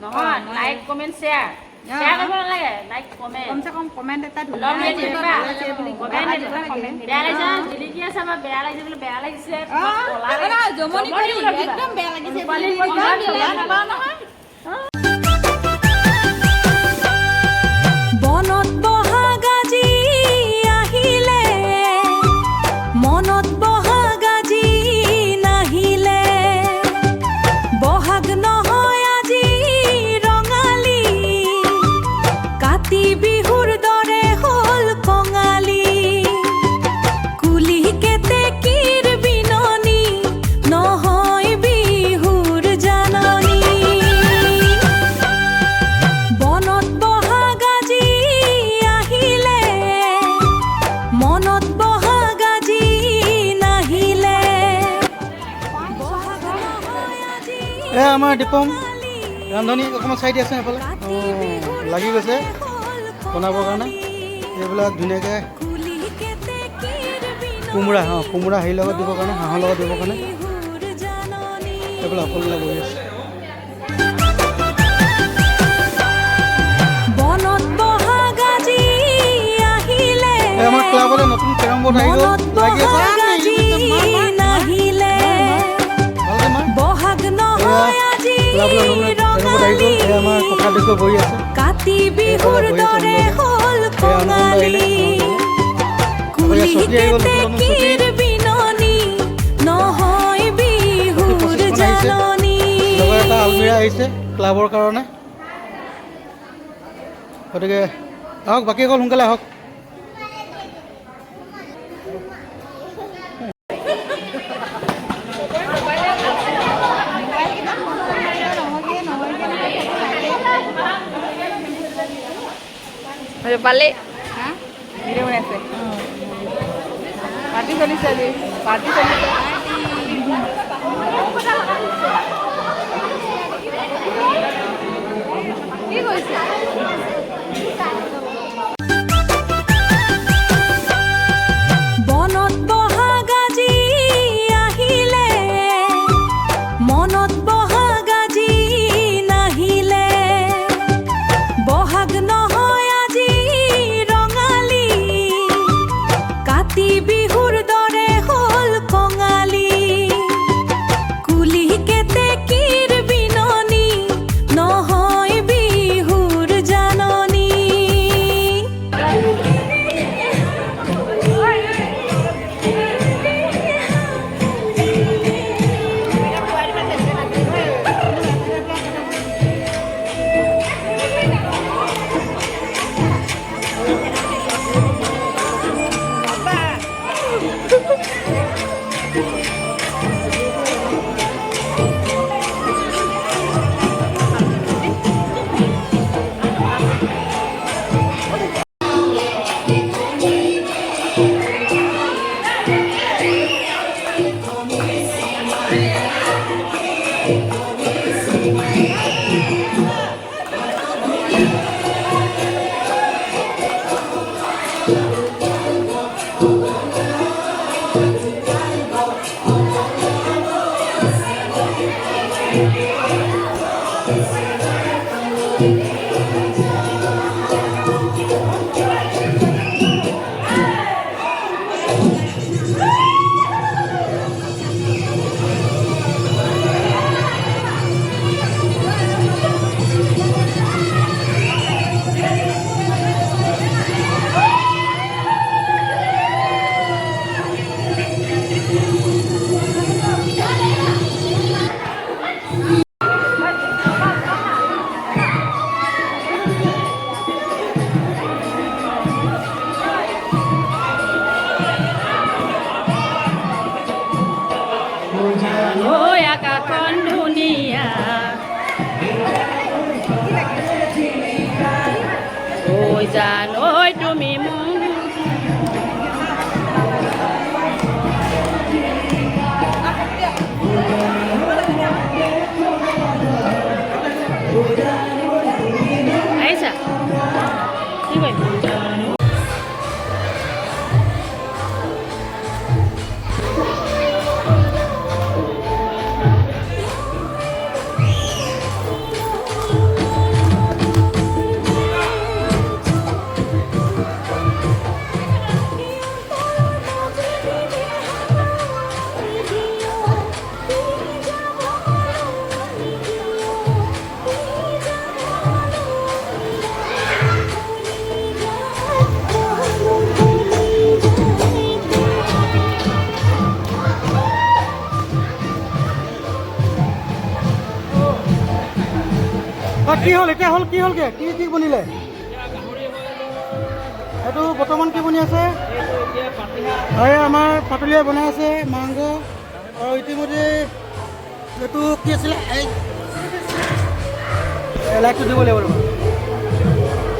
নহয় like comment share share কৰিব নালাগে লাইক কমেন্ট কমসে কম কমেন্ট এটা ধুনীয়া লাগিছে বুলি কমেন্ট বেয়া লাগিছে জিলিকি আছে বা বেয়া লাগিছে বুলি বেয়া লাগিছে জমনি কৰি একদম বেয়া লাগিছে বনত বহাগাজি আহিলে মনত বহাগাজি নাহিলে বহাগ নহয় আজি ৰঙালী কাতি বিহুৰ দৰে হ'ল কঙালী কুলি কেতেকীৰ বিননি নহয় বিহুৰ জাননী বনত বহাগাজি আহিলে মনত বহাগাজি নাহিলে বহাগ নহয় আজি আমাৰ দীপম ৰান্ধনি অকণমান চাই দিয়াচোন এইফালে লাগি গৈছে বনাবৰ কাৰণে এইবিলাক ধুনীয়াকৈ কোমোৰা কোমোৰা হেৰিৰ লগত দিবৰ কাৰণে হাঁহৰ লগত দিবৰ কাৰণে এইফালে সকলোবিলাক বহি আছে বনত বহাগাজি আহিলে আমাৰ ক্লাবতে নতুন কেৰম বৰ্ড আহি গ'ল মনত লাগি আছে বহাগাজি নাহিলে ভালকৈ মাৰ বহাগ নহয় আজি ক্লাবলৈ নতুন কেৰম বৰ্ড আহি গ'ল এই আমাৰ ককা দেখুৱাই বহি আছে কাতি বিহুৰ দৰে হ'ল আনন্দ আহিলে কঙালী কুলি কেতেকীৰ বিননি নহয় বিহুৰ জাননী লগৰ এটা আলমিৰা আহিছে ক্লাবৰ কাৰণে গতিকে আহক বাকী অকল সোনকালে আহক পালে ভিডিঅ' বনাইছে পাৰ্টি চলিছে আজি পাৰ্টি চলিছে কি কৈছে বনত বহাগাজি আহিলে মনত বহাগাজি নাহিলে বহাগ নহয় আজি ৰঙালী কাতি বিহুৰ দৰে হ'ল কঙালী কুলি কেতেকীৰ বিননি নহয় বিহুৰ জাননী ঐ আকাশখন ধুনীয়া ঐ জান ঐ তুমি মোক আহিছা কি কৰিম কি হ'ল এতিয়া হ'ল কি হ'লগৈ কি বনিলে এইটো বৰ্তমান কি বনি আছে হয় আমাৰ পাতলীয়া বনাই আছে মাংস আৰু ইতিমধ্যে এইটো কি আছিলে লাইটটো দিব লাগিব ৰ'বা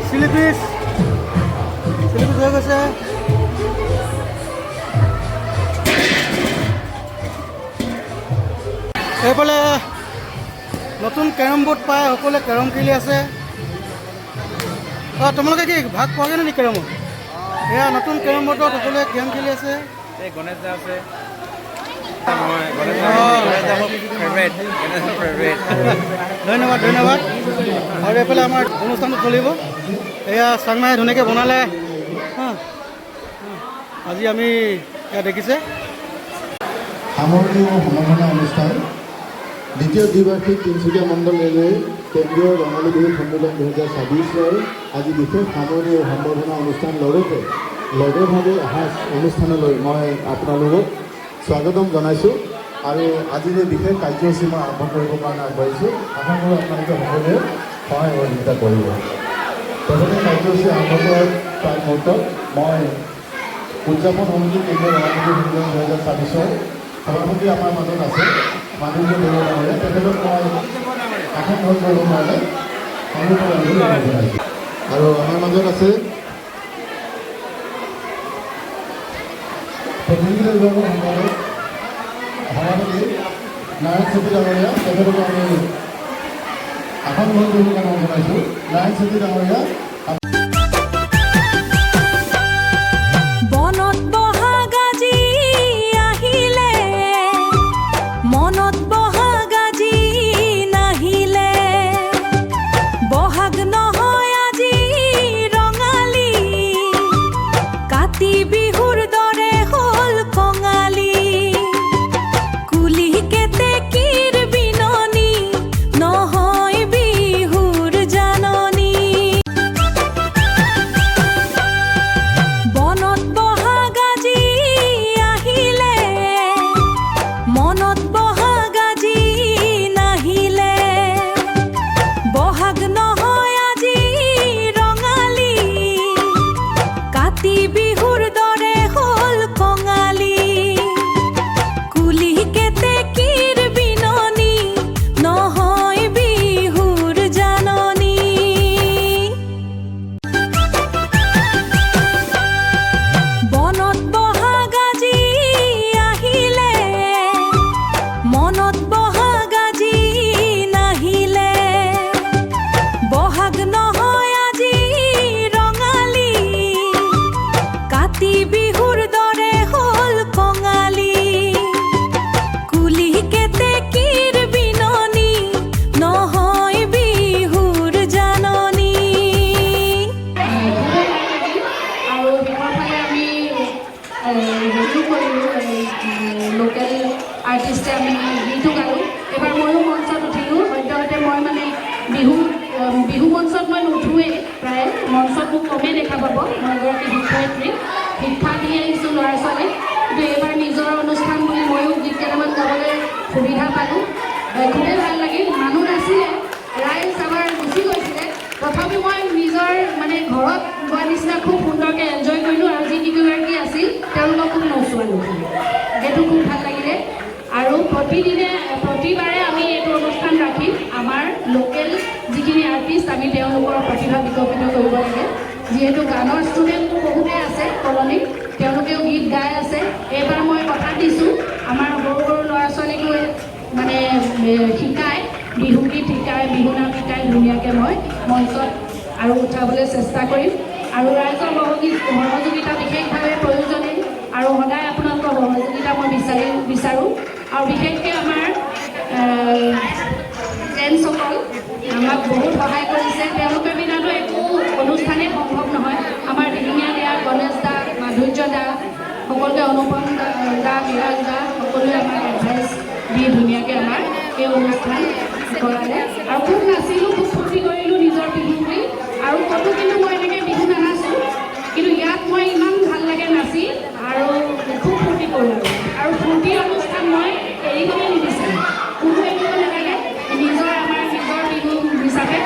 চিলি পিচ হৈ গৈছে এইফালে নতুন কেৰম বৰ্ড পাই সকলোৱে কেৰম খেলি আছে তোমালোকে কি ভাগ পোৱাগৈ নেকি কেৰমত এয়া নতুন কেৰম বৰ্ডত সকলোৱে গেম খেলি আছে গণেশ দা আছে ধন্যবাদ আৰু এইফালে আমাৰ অনুষ্ঠানটো চলিব এয়া চাংমাই ধুনীয়াকৈ বনালে আজি আমি ইয়াত দেখিছে সামৰণি সমাপনী অনুষ্ঠান দ্বিতীয় দ্বিবাৰ্ষিক তিনিচুকীয়া মণ্ডল ৰেলৱে কেন্দ্ৰীয় ৰঙালী বিহু সন্মিলন 2026 আজি বিশেষ সামৰণি আৰু সম্বৰ্ধনা অনুষ্ঠান লগেভাৱে অহা অনুষ্ঠানলৈ মই আপোনালোকক স্বাগতম জনাইছোঁ আৰু আজিৰ এই বিশেষ কাৰ্যসূচী মই আৰম্ভ কৰিবৰ কাৰণে আগবাঢ়িছোঁ আশা কৰোঁ আপোনালোকে সকলোৱে সহায় সহযোগিতা কৰিব প্ৰথমে কাৰ্যসূচী আৰম্ভ কৰাৰ প্ৰায় মুহূৰ্তত মই উদযাপন সমিতি কেন্দ্ৰীয় ৰঙালী বিহু সন্মিলন 2026 সভাপতি আমাৰ মাজত আছে মাননীয় বৰুৱা ডাঙৰীয়া তেখেতক মই আসন গ্ৰহণ কৰিবৰ কাৰণে অনুৰোধ জনাইছোঁ আৰু আমাৰ মাজত আছে প্ৰতিনিধি বিভাগৰ সম্পাদক সভাপতি নাৰায়ণ চেত্ৰী ডাঙৰীয়া তেখেতক আমি আসন গ্ৰহণ কৰিবৰ কাৰণে জনাইছোঁ নাৰায়ণ চেত্ৰী ডাঙৰীয়া আৰ্টিষ্টে আমি গীতো গালোঁ এবাৰ ময়ো মঞ্চত উঠিলোঁ সদ্যহতে মই মানে বিহু মঞ্চত মই নুঠোৱেই প্ৰায় মঞ্চত মোক কমেই দেখা পাব মই এগৰাকী শিক্ষয়িত্ৰী শিক্ষা দি আহিছোঁ ল'ৰা ছোৱালীক কিন্তু এইবাৰ নিজৰ অনুষ্ঠান বুলি ময়ো গীত কেইটামান গাবলৈ সুবিধা পালোঁ খুবেই ভাল লাগিল মানুহ নাছিলে ৰাইজ আমাৰ গুচি গৈছিলে তথাপি মই নিজৰ মানে ঘৰত গোৱা নিচিনা খুব সুন্দৰকৈ এনজয় কৰিলোঁ আৰু যি কেইগৰাকী আছিল তেওঁলোকক খুব নচোৱালোঁ সেইটো খুব ভাল লাগিলে আৰু প্ৰতিবাৰে আমি এইটো অনুষ্ঠান ৰাখি আমাৰ লোকেল যিখিনি আৰ্টিষ্ট আমি তেওঁলোকৰ প্ৰতিভা বিকশিত কৰিব লাগে যিহেতু গানৰ ষ্টুডেণ্টটো বহুতেই আছে কলনীত তেওঁলোকেও গীত গাই আছে এইবাৰ মই কথা দিছোঁ আমাৰ সৰু সৰু ল'ৰা ছোৱালীকো মানে শিকায় বিহুগীত শিকায় বিহু নাম শিকায় ধুনীয়াকৈ মই মঞ্চত আৰু উঠাবলৈ চেষ্টা কৰিম আৰু ৰাইজৰ সহযোগিতা বিশেষভাৱে প্ৰয়োজনীয় আৰু সদায় আপোনালোকৰ সহযোগিতা মই বিচাৰোঁ আৰু বিশেষকৈ আমাৰ জেণ্টছসকল আমাক বহুত সহায় কৰিছে তেওঁলোকৰ বিনাতো একো অনুষ্ঠানেই সম্ভৱ নহয় আমাৰ দিহিঙীয়া দা গণেশ দা মাধুৰ্য দা সকলোকে অনুপম দা বিৰাজ দা সকলোৱে আমাক এডভাইচ দি ধুনীয়াকৈ আমাৰ এই অনুষ্ঠান কৰালে আৰু খুব নাচিলোঁ খুব ফূৰ্তি কৰিলোঁ নিজৰ বিহু বুলি আৰু ক'তো কিন্তু মই এনেকৈ বিহু নানাচোঁ কিন্তু ইয়াত মই ইমান ভাল লাগে নাচি আৰু খুব ফূৰ্তি কৰোঁ আৰু ফূৰ্তি অনুষ্ঠান মই এৰিবলৈ নিবিচাৰোঁ কোনো এৰিব নালাগে আমাৰ নিজৰ বিহু হিচাপে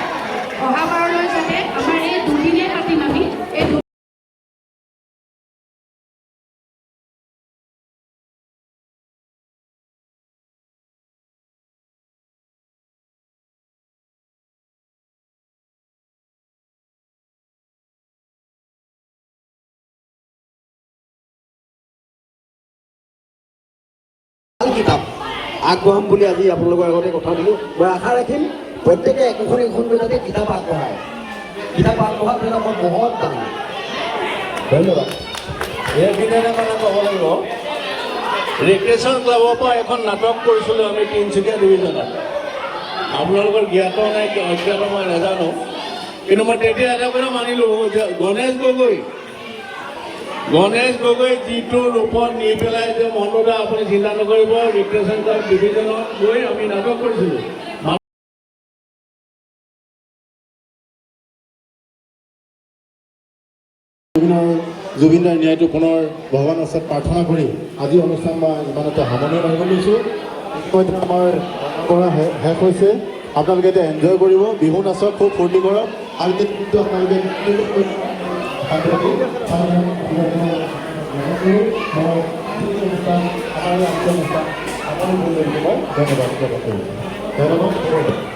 কিতাপ আগবঢ়াম বুলি আজি আপোনালোকৰ আগতে কথা দিলোঁ মই আশা ৰাখিম প্ৰত্যেকে একোখন যাতে কিতাপ আগবঢ়ায় কিতাপ আগবঢ়াটো এটা মই বহুত দাম ধন্যবাদ এইখিনি মানে ক'ব লাগিব ৰিক্ৰেশ্যন ক্লাবৰ পৰা এখন নাটক কৰিছিলোঁ আমি তিনিচুকীয়া ডিভিজনত আপোনালোকৰ জ্ঞাত নাই অজ্ঞাত মই নাজানো কিন্তু মই তেতিয়া এটা কথা মানিলোঁ যে গণেশ গগৈ যিটো ৰূপত নি পেলাই যে মণ্ডদা আপুনি চিন্তা নকৰিব ৰিক্ৰেশ্যন ক্লাব ডিভিজনত গৈ আমি নাটক কৰিছিলোঁ জুবিনদাৰ ন্যায়টো পুনৰ ভগৱানৰ ওচৰত প্ৰাৰ্থনা কৰি আজি অনুষ্ঠান মই ইমানতে সামৰণি মাৰিব লৈছোঁ আমাৰ কৰা শেষ হৈছে আপোনালোকে এতিয়া এনজয় কৰিব বিহু নাচক খুব ফূৰ্তি কৰক আৰু কিন্তু আপোনালোকে ধন্যবাদ